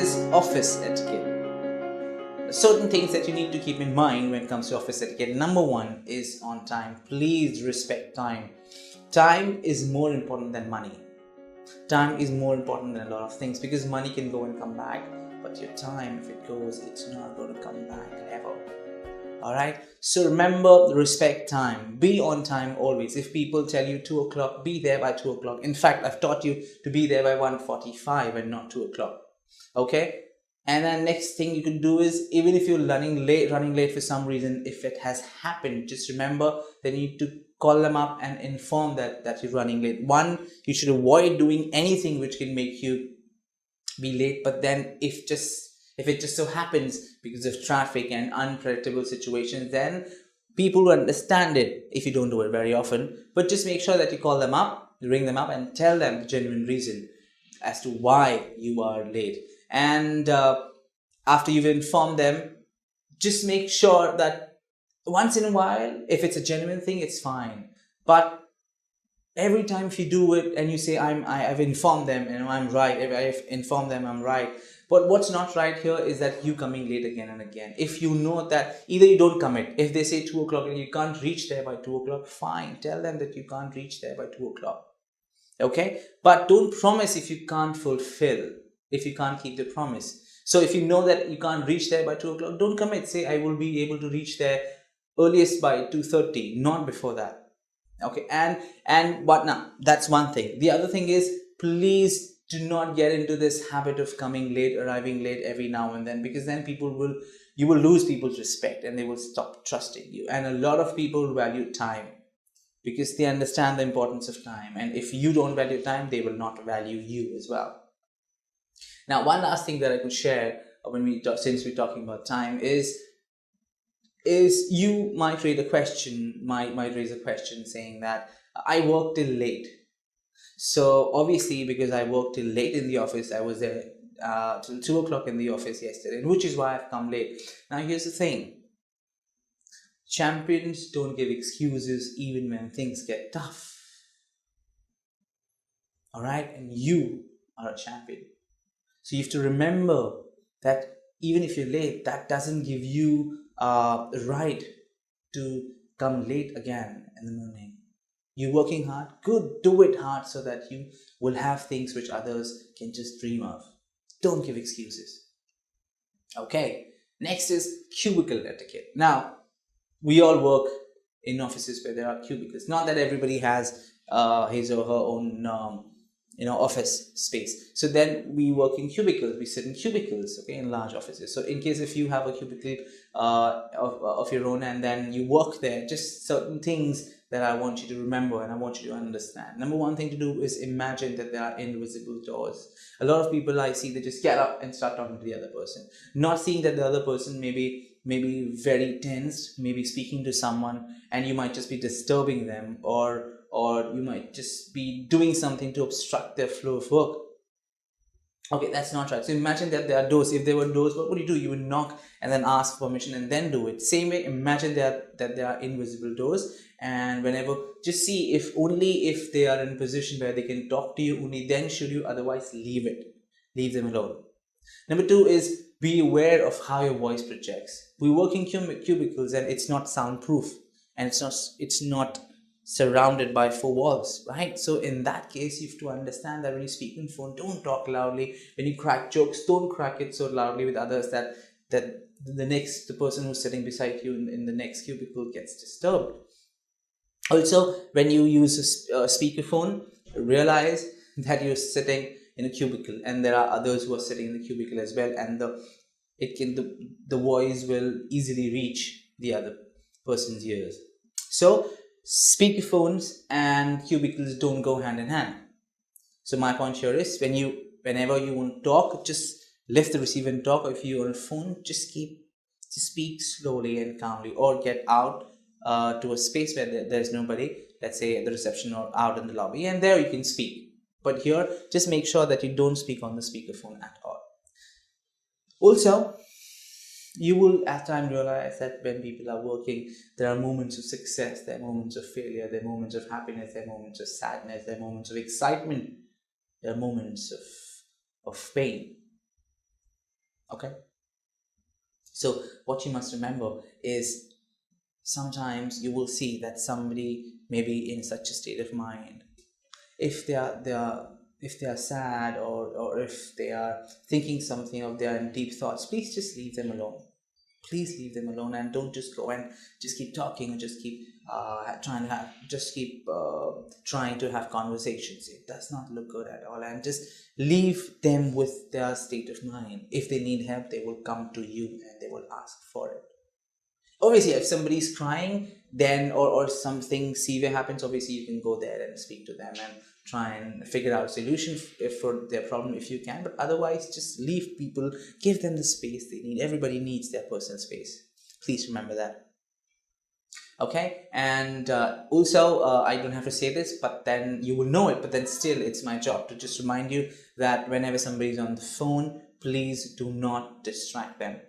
is office etiquette. Certain things that you need to keep in mind when it comes to office etiquette. Number one is on time. Please respect time. Time is more important than money. Time is more important than a lot of things, because money can go and come back, but your time, if it goes, it's not going to come back ever. Alright, so remember, respect time. Be on time always. If people tell you 2 o'clock, be there by 2 o'clock. In fact, I've taught you to be there by 1:45 and not 2 o'clock. Okay, and then next thing you can do is, even if you're running late for some reason, if it has happened, just remember that you need to call them up and inform that you're running late. One, you should avoid doing anything which can make you be late. But then if it just so happens, because of traffic and unpredictable situations, then people will understand it if you don't do it very often. But just make sure that you call them up, ring them up, and tell them the genuine reason as to why you are late. And after you've informed them, just make sure that once in a while, if it's a genuine thing, it's fine. But every time if you do it and you say I've informed them and I'm right, if I've informed them I'm right. But what's not right here is that you coming late again and again. If you know that either you don't commit, if they say 2 o'clock and you can't reach there by 2 o'clock, fine, tell them that you can't reach there by 2 o'clock. Okay, but don't promise if you can't fulfill, if you can't keep the promise. So if you know that you can't reach there by 2 o'clock, don't commit. Say I will be able to reach there earliest by 2:30, not before that. Okay, and what now? That's one thing. The other thing is, please do not get into this habit of coming late, arriving late every now and then, because then you will lose people's respect and they will stop trusting you. And a lot of people value time because they understand the importance of time, and if you don't value time, they will not value you as well. Now, one last thing that I could share since we're talking about time is you might raise a question saying that I work till late. So obviously, because I worked till late in the office, I was there till 2 o'clock in the office yesterday, which is why I've come late. Now here's the thing. Champions don't give excuses even when things get tough. Alright, and you are a champion. So you have to remember that even if you're late, that doesn't give you the right to come late again in the morning. You're working hard, good, do it hard so that you will have things which others can just dream of. Don't give excuses. Okay, next is cubicle etiquette. Now, we all work in offices where there are cubicles. Not that everybody has his or her own office space. So then we work in cubicles, we sit in cubicles, okay, in large offices. So in case if you have a cubicle of your own and then you work there, just certain things that I want you to remember and I want you to understand. Number one thing to do is imagine that there are invisible doors. A lot of people I see, they just get up and start talking to the other person, not seeing that the other person maybe very tense, maybe speaking to someone, and you might just be disturbing them, or you might just be doing something to obstruct their flow of work. Okay, that's not right. So imagine that there are doors. If there were doors, what would you do? You would knock and then ask permission and then do it. Same way, imagine that there are invisible doors, and whenever, just see if they are in a position where they can talk to you, only then should you, otherwise leave them alone. Number two is, be aware of how your voice projects. We work in cubicles and it's not soundproof, and it's not surrounded by four walls, right? So in that case, you have to understand that when you speak on phone, don't talk loudly. When you crack jokes, don't crack it so loudly with others that the person who's sitting beside you in the next cubicle gets disturbed. Also, when you use a speakerphone, realize that you're sitting in a cubicle and there are others who are sitting in the cubicle as well, and the voice will easily reach the other person's ears. So speakerphones and cubicles don't go hand in hand. So my point here is, whenever you want to talk, just lift the receiver and talk. Or if you're on a phone, just speak slowly and calmly, or get out to a space where there's nobody, let's say at the reception or out in the lobby, and there you can speak. But here, just make sure that you don't speak on the speakerphone at all. Also, you will at times realize that when people are working, there are moments of success, there are moments of failure, there are moments of happiness, there are moments of sadness, there are moments of excitement, there are moments of pain. Okay, so what you must remember is sometimes you will see that somebody may be in such a state of mind. If they are sad, or if they are thinking something, or they are in deep thoughts, please just leave them alone. Please leave them alone, and don't just go and just keep talking, or just keep trying to have conversations. It does not look good at all, and just leave them with their state of mind. If they need help, they will come to you and they will ask for it. Obviously, if somebody's crying, then or something severe happens, obviously you can go there and speak to them and try and figure out a solution for their problem if you can. But otherwise, just leave people, give them the space they need. Everybody needs their personal space. Please remember that. Okay, and also I don't have to say this, but then you will know it, but then still it's my job to just remind you that whenever somebody's on the phone, please do not distract them.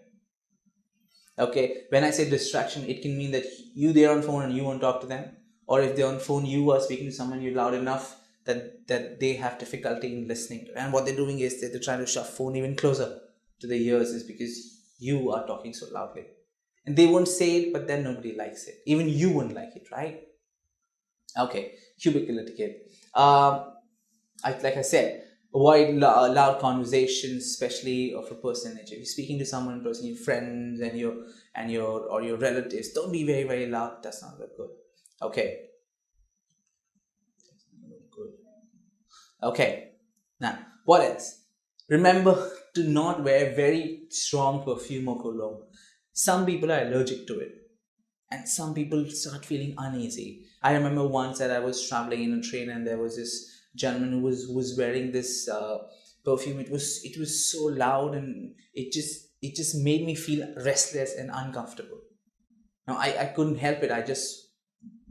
Okay, when I say distraction, it can mean that they're on phone and you won't talk to them, or if they're on phone, you are speaking to someone, you're loud enough that they have difficulty in listening. And what they're doing is they're trying to shove phone even closer to their ears, is because you are talking so loudly. And they won't say it, but then nobody likes it. Even you won't like it, right? Okay, cubicle etiquette. Like I said, avoid loud conversations, especially of a person. If you're speaking to someone in person, your friends and your relatives, don't be very, very loud. That's not look good. Okay. Okay. Now, what else? Remember to not wear very strong perfume or cologne. Some people are allergic to it, and some people start feeling uneasy. I remember once that I was traveling in a train, and there was this gentleman who was wearing this perfume. It was so loud, and it just made me feel restless and uncomfortable. Now I couldn't help it. I just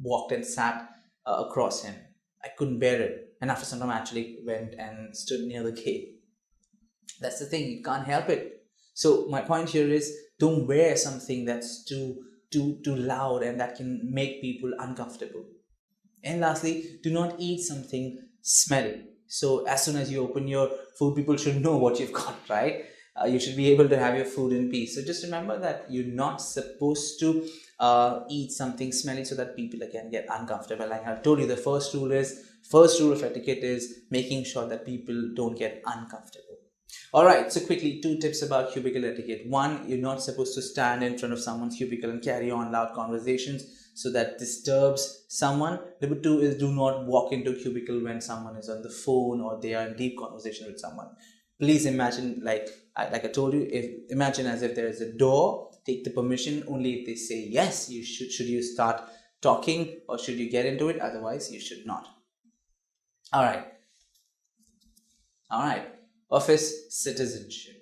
walked and sat across him. I couldn't bear it, and after some time, I actually went and stood near the gate. That's the thing, you can't help it. So my point here is, don't wear something that's too loud and that can make people uncomfortable. And lastly, do not eat something smelly. So as soon as you open your food, people should know what you've got, right? You should be able to have your food in peace. So just remember that you're not supposed to eat something smelly, so that people again get uncomfortable. Like I told you, the first rule of etiquette is making sure that people don't get uncomfortable. All right, so quickly, 2 tips about cubicle etiquette. One, you're not supposed to stand in front of someone's cubicle and carry on loud conversations, so that disturbs someone. Number 2 is, do not walk into a cubicle when someone is on the phone or they are in deep conversation with someone. Please imagine, like I told you, imagine as if there is a door. Take the permission only if they say yes. Should you start talking, or should you get into it? Otherwise, you should not. All right. Office citizenship.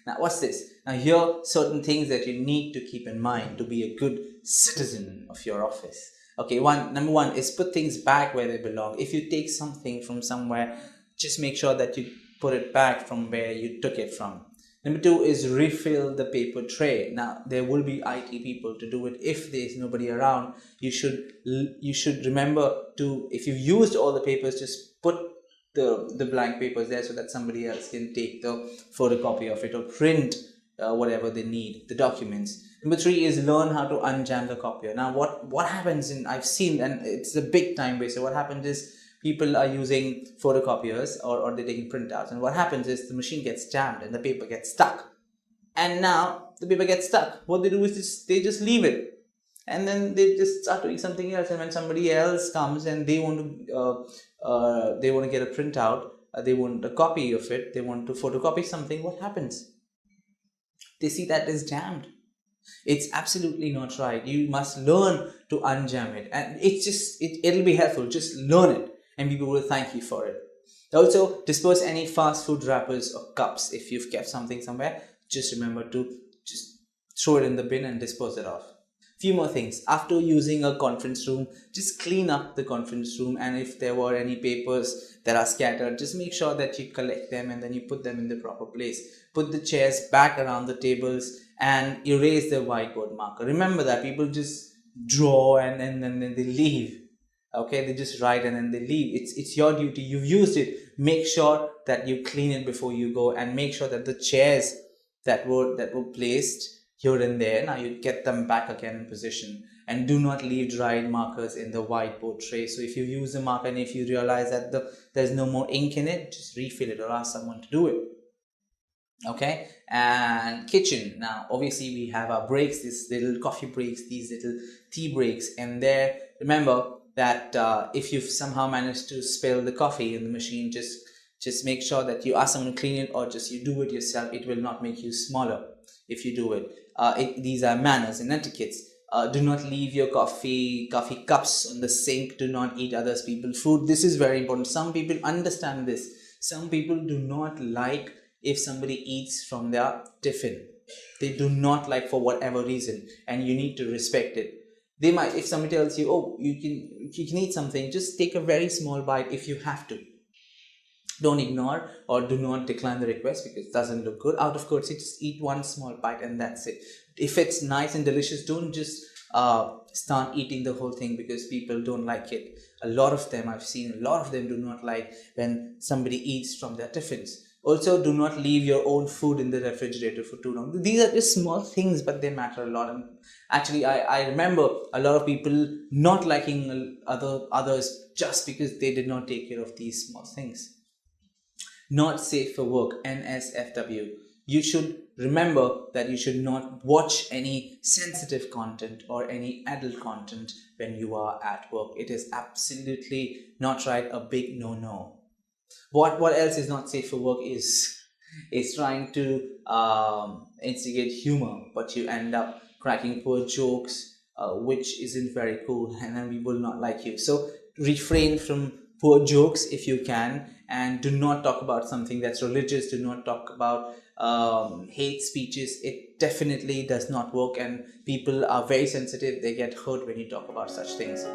Now, what's this? Now, here are certain things that you need to keep in mind to be a good citizen of your office. Okay, number one is put things back where they belong. If you take something from somewhere, just make sure that you put it back from where you took it from. Number 2 is refill the paper tray. Now, there will be IT people to do it. If there's nobody around, you should remember to, if you've used all the papers, just put the blank papers there, so that somebody else can take the photocopy of it or print whatever they need, the documents. Number 3 is learn how to unjam the copier. Now, what happens I've seen, and it's a big time waster. What happens is, people are using photocopiers, or they're taking printouts, and what happens is the machine gets jammed and the paper gets stuck. And now the paper gets stuck. What they do is they just leave it, and then they just start doing something else. And when somebody else comes and they want to get a printout, they want a copy of it, they want to photocopy something, what happens? They see that is jammed. It's absolutely not right. You must learn to unjam it, and it'll be helpful. Just learn it, and people will thank you for it. Also, disperse any fast food wrappers or cups. If you've kept something somewhere, just remember to just throw it in the bin and dispose it off. Few more things. After using a conference room, just clean up the conference room, and if there were any papers that are scattered, just make sure that you collect them and then you put them in the proper place. Put the chairs back around the tables and erase the whiteboard marker. Remember that people just draw and then they leave. Okay, they just write and then they leave. It's your duty. You've used it. Make sure that you clean it before you go, and make sure that the chairs that were placed here and there. Now you get them back again in position, and do not leave dried markers in the whiteboard tray. So if you use a marker and if you realize that there's no more ink in it, just refill it or ask someone to do it. Okay. And kitchen, now obviously we have our breaks, these little coffee breaks, these little tea breaks, and there, remember that if you've somehow managed to spill the coffee in the machine, just make sure that you ask someone to clean it, or just you do it yourself. It will not make you smaller if you do it. These are manners and etiquettes. Do not leave your coffee cups on the sink. Do not eat others people's food. This is very important. Some people understand this. Some people do not like if somebody eats from their tiffin. They do not like, for whatever reason, and you need to respect it. They might, if somebody tells you, oh, you can eat something, just take a very small bite if you have to. Don't ignore or do not decline the request because it doesn't look good. Out of courtesy, just eat one small bite and that's it. If it's nice and delicious, don't just start eating the whole thing, because people don't like it. A lot of them, I've seen a lot of them do not like when somebody eats from their tiffins. Also, do not leave your own food in the refrigerator for too long. These are just small things, but they matter a lot. And actually, I remember a lot of people not liking others just because they did not take care of these small things. Not safe for work, NSFW. You should remember that you should not watch any sensitive content or any adult content when you are at work. It is absolutely not right, a big no. What else is not safe for work is trying to instigate humor, but you end up cracking poor jokes, which isn't very cool, and then we will not like you. So refrain from poor jokes if you can, and do not talk about something that's religious. Do not talk about hate speeches. It definitely does not work, and people are very sensitive. They get hurt when you talk about such things.